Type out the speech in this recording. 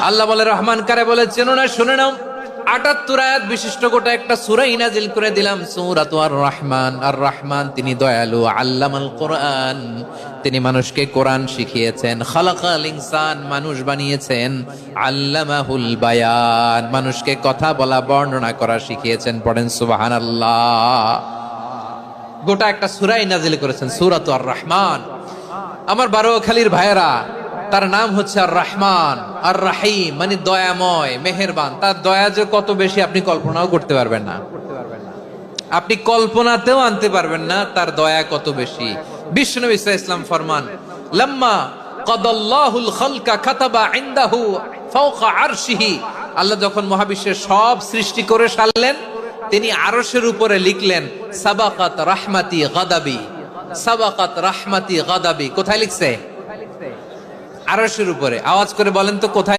আল্লাহ বলে রহমান কারে বলে চেনো না, শুনে নাও। ৭৮ আয়াত বিশিষ্ট গোটা একটা সূরাই নাজিল করে দিলাম, সূরাতু আর রহমান। আর রহমান তিনি দয়ালু, আল্লামাল কোরআন, তিনি মানুষকে কোরআন শিখিয়েছেন। খালাকাল ইনসান, মানুষ বানিয়েছেন। আল্লামাহুল বায়ান, মানুষকে কথা বলা বর্ণনা করা শিখিয়েছেন। পড়েন সুবহানাল্লাহ। গোটা একটা সূরাই নাজিল করেছেন, সূরাতু আর রহমান। আমার বারোখালীর ভাইয়েরা, তার নাম হচ্ছে আর রহমান আর রাহিম, মানে দয়াময়, মেহেরবান। তার দয়া যে কত বেশি আপনি কল্পনাও করতে পারবেন না, আপনি কল্পনাতেও আনতে পারবেন না তার দয়া কত বেশি। বিশ্বনবী সাল্লাল্লাহু আলাইহি ওয়াসাল্লাম ফরমান, লাম্মা কাদাল্লাহুল খালকা কাতাবা ইনদাহু ফাওকা আরশিহি, আল্লাহ যখন মহাবিশ্বের সব সৃষ্টি করে সারলেন, তিনি আরশের উপরে লিখলেন সাবাকাত রাহমাতি গাদাবি, সাবাকাত রাহমাতি গাদাবি। কোথায় লিখছে? আরশের উপরে। আওয়াজ করে বলেন তো কোথায়?